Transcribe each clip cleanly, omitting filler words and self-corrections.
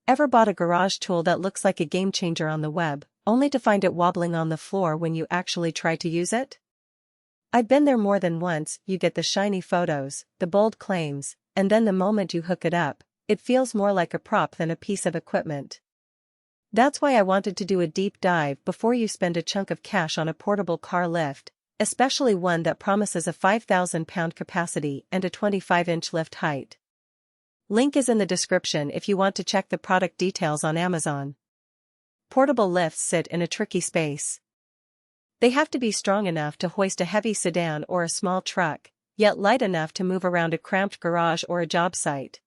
Ever bought a garage tool that looks like a game changer on the web, only to find it wobbling on the floor when you actually try to use it? I've been there more than once. You get the shiny photos, the bold claims, and then the moment you hook it up, it feels more like a prop than a piece of equipment. That's why I wanted to do a deep dive before you spend a chunk of cash on a portable car lift, especially one that promises a 5,000-pound capacity and a 25-inch lift height. Link is in the description if you want to check the product details on Amazon. Portable lifts sit in a tricky space. They have to be strong enough to hoist a heavy sedan or a small truck, yet light enough to move around a cramped garage or a job site.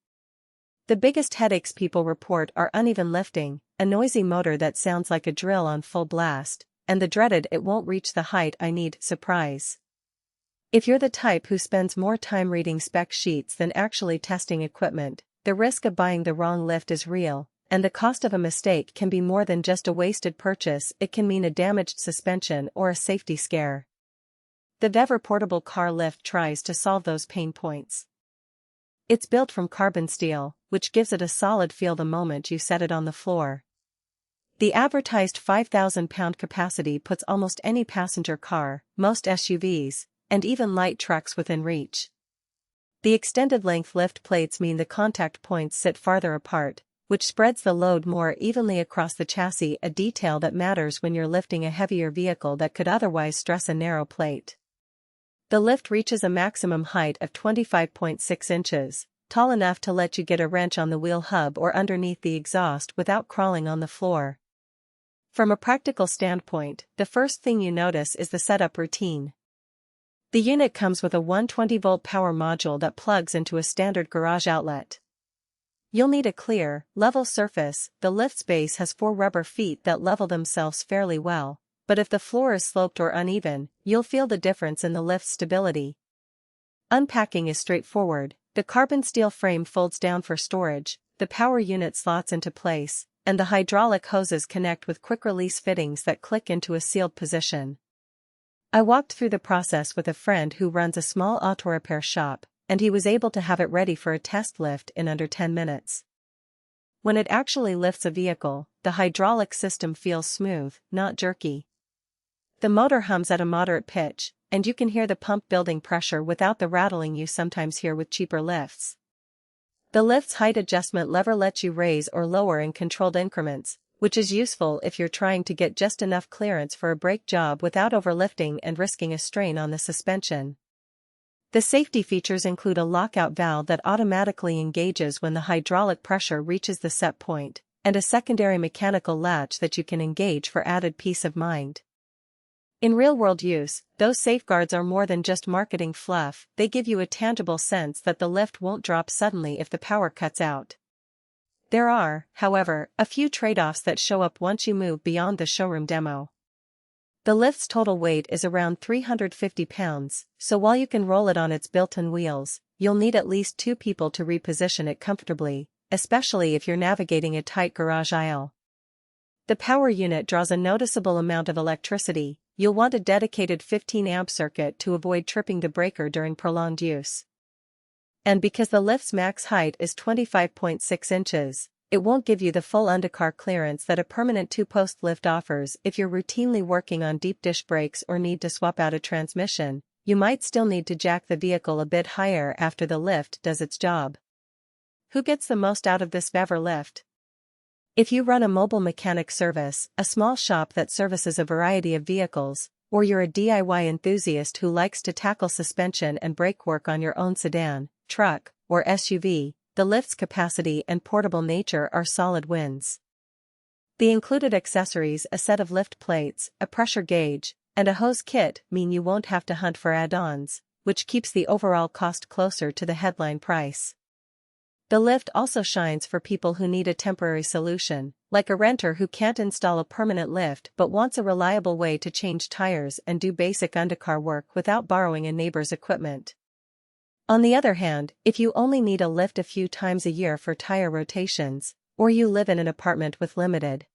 The biggest headaches people report are uneven lifting, a noisy motor that sounds like a drill on full blast, and the dreaded "it won't reach the height I need" surprise. If you're the type who spends more time reading spec sheets than actually testing equipment, the risk of buying the wrong lift is real, and the cost of a mistake can be more than just a wasted purchase. It can mean a damaged suspension or a safety scare. The VEVOR portable car lift tries to solve those pain points. It's built from carbon steel, which gives it a solid feel the moment you set it on the floor. The advertised 5,000-pound capacity puts almost any passenger car, most SUVs, and even light trucks within reach. The extended length lift plates mean the contact points sit farther apart, which spreads the load more evenly across the chassis, a detail that matters when you're lifting a heavier vehicle that could otherwise stress a narrow plate. The lift reaches a maximum height of 25.6 inches, tall enough to let you get a wrench on the wheel hub or underneath the exhaust without crawling on the floor. From a practical standpoint, the first thing you notice is the setup routine. The unit comes with a 120-volt power module that plugs into a standard garage outlet. You'll need a clear, level surface. The lift's base has 4 rubber feet that level themselves fairly well, but if the floor is sloped or uneven, you'll feel the difference in the lift's stability. Unpacking is straightforward. The carbon steel frame folds down for storage, the power unit slots into place, and the hydraulic hoses connect with quick-release fittings that click into a sealed position. I walked through the process with a friend who runs a small auto repair shop, and he was able to have it ready for a test lift in under 10 minutes. When it actually lifts a vehicle, the hydraulic system feels smooth, not jerky. The motor hums at a moderate pitch, and you can hear the pump building pressure without the rattling you sometimes hear with cheaper lifts. The lift's height adjustment lever lets you raise or lower in controlled increments, which is useful if you're trying to get just enough clearance for a brake job without overlifting and risking a strain on the suspension. The safety features include a lockout valve that automatically engages when the hydraulic pressure reaches the set point, and a secondary mechanical latch that you can engage for added peace of mind. In real-world use, those safeguards are more than just marketing fluff. They give you a tangible sense that the lift won't drop suddenly if the power cuts out. There are, however, a few trade-offs that show up once you move beyond the showroom demo. The lift's total weight is around 350 pounds, so while you can roll it on its built-in wheels, you'll need at least 2 people to reposition it comfortably, especially if you're navigating a tight garage aisle. The power unit draws a noticeable amount of electricity. You'll want a dedicated 15-amp circuit to avoid tripping the breaker during prolonged use. And because the lift's max height is 25.6 inches, it won't give you the full undercar clearance that a permanent 2-post lift offers. If you're routinely working on deep dish brakes or need to swap out a transmission, you might still need to jack the vehicle a bit higher after the lift does its job. Who gets the most out of this VEVOR lift? If you run a mobile mechanic service, a small shop that services a variety of vehicles, or you're a DIY enthusiast who likes to tackle suspension and brake work on your own sedan, truck, or SUV, the lift's capacity and portable nature are solid wins. The included accessories, a set of lift plates, a pressure gauge, and a hose kit, mean you won't have to hunt for add-ons, which keeps the overall cost closer to the headline price. The lift also shines for people who need a temporary solution, like a renter who can't install a permanent lift but wants a reliable way to change tires and do basic undercar work without borrowing a neighbor's equipment. On the other hand, if you only need a lift a few times a year for tire rotations, or you live in an apartment with limited